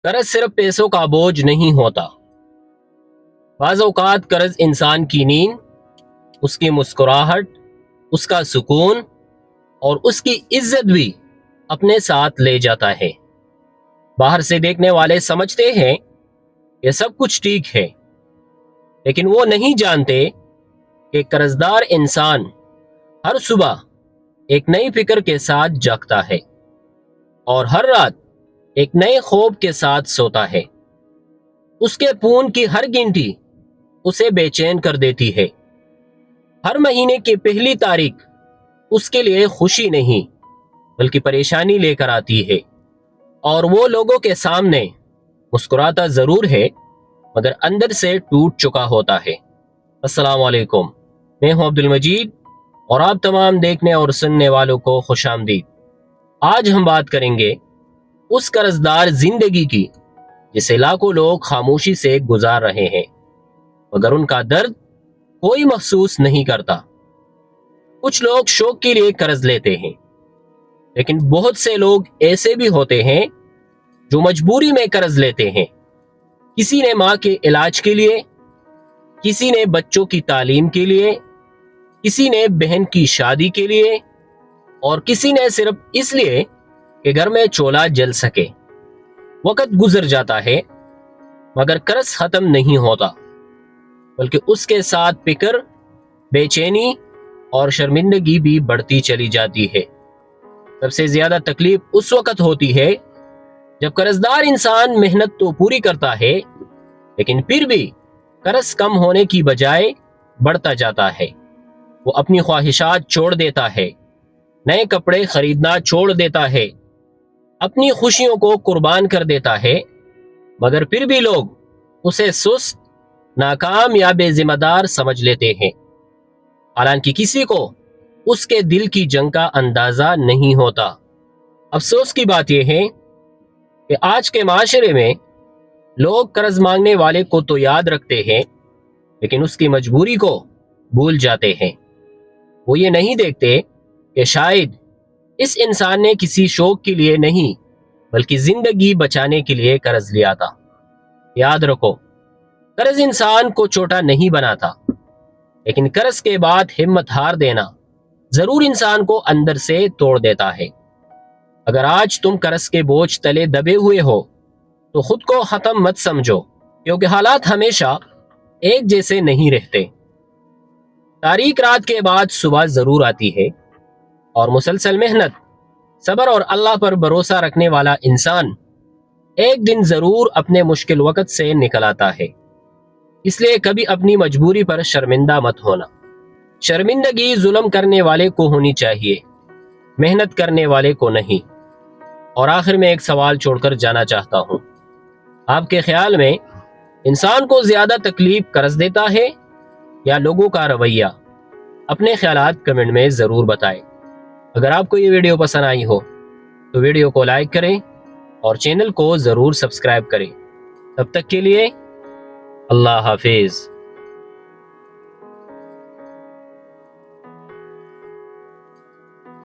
قرض صرف پیسوں کا بوجھ نہیں ہوتا، بعض اوقات قرض انسان کی نیند، اس کی مسکراہٹ، اس کا سکون اور اس کی عزت بھی اپنے ساتھ لے جاتا ہے۔ باہر سے دیکھنے والے سمجھتے ہیں کہ سب کچھ ٹھیک ہے، لیکن وہ نہیں جانتے کہ قرضدار انسان ہر صبح ایک نئی فکر کے ساتھ جاگتا ہے اور ہر رات ایک نئے خوف کے ساتھ سوتا ہے۔ اس کے فون کی ہر گھنٹی اسے بے چین کر دیتی ہے۔ ہر مہینے کی پہلی تاریخ اس کے لیے خوشی نہیں بلکہ پریشانی لے کر آتی ہے، اور وہ لوگوں کے سامنے مسکراتا ضرور ہے مگر اندر سے ٹوٹ چکا ہوتا ہے۔ السلام علیکم، میں ہوں عبد المجید اور آپ تمام دیکھنے اور سننے والوں کو خوش آمدید۔ آج ہم بات کریں گے اس قرضدار زندگی کی جسے لاکھوں لوگ خاموشی سے گزار رہے ہیں مگر ان کا درد کوئی محسوس نہیں کرتا۔ کچھ لوگ شوق کے لیے قرض لیتے ہیں، لیکن بہت سے لوگ ایسے بھی ہوتے ہیں جو مجبوری میں قرض لیتے ہیں۔ کسی نے ماں کے علاج کے لیے، کسی نے بچوں کی تعلیم کے لیے، کسی نے بہن کی شادی کے لیے، اور کسی نے صرف اس لیے کہ گھر میں چولہا جل سکے۔ وقت گزر جاتا ہے مگر قرض ختم نہیں ہوتا، بلکہ اس کے ساتھ فکر، بے چینی اور شرمندگی بھی بڑھتی چلی جاتی ہے۔ سب سے زیادہ تکلیف اس وقت ہوتی ہے جب قرضدار انسان محنت تو پوری کرتا ہے لیکن پھر بھی قرض کم ہونے کی بجائے بڑھتا جاتا ہے۔ وہ اپنی خواہشات چھوڑ دیتا ہے، نئے کپڑے خریدنا چھوڑ دیتا ہے، اپنی خوشیوں کو قربان کر دیتا ہے، مگر پھر بھی لوگ اسے سست، ناکام یا بے ذمہ دار سمجھ لیتے ہیں، حالانکہ کسی کو اس کے دل کی جنگ کا اندازہ نہیں ہوتا۔ افسوس کی بات یہ ہے کہ آج کے معاشرے میں لوگ قرض مانگنے والے کو تو یاد رکھتے ہیں لیکن اس کی مجبوری کو بھول جاتے ہیں۔ وہ یہ نہیں دیکھتے کہ شاید اس انسان نے کسی شوق کے لیے نہیں بلکہ زندگی بچانے کے لیے قرض لیا تھا۔ یاد رکھو، قرض انسان کو چھوٹا نہیں بناتا، لیکن قرض کے بعد ہمت ہار دینا ضرور انسان کو اندر سے توڑ دیتا ہے۔ اگر آج تم قرض کے بوجھ تلے دبے ہوئے ہو تو خود کو ختم مت سمجھو، کیونکہ حالات ہمیشہ ایک جیسے نہیں رہتے۔ تاریک رات کے بعد صبح ضرور آتی ہے، اور مسلسل محنت، صبر اور اللہ پر بھروسہ رکھنے والا انسان ایک دن ضرور اپنے مشکل وقت سے نکل آتا ہے۔ اس لیے کبھی اپنی مجبوری پر شرمندہ مت ہونا۔ شرمندگی ظلم کرنے والے کو ہونی چاہیے، محنت کرنے والے کو نہیں۔ اور آخر میں ایک سوال چھوڑ کر جانا چاہتا ہوں، آپ کے خیال میں انسان کو زیادہ تکلیف قرض دیتا ہے یا لوگوں کا رویہ؟ اپنے خیالات کمنٹ میں ضرور بتائیں۔ اگر آپ کو یہ ویڈیو پسند آئی ہو تو ویڈیو کو لائک کریں اور چینل کو ضرور سبسکرائب کریں۔ تب تک کے لیے اللہ حافظ۔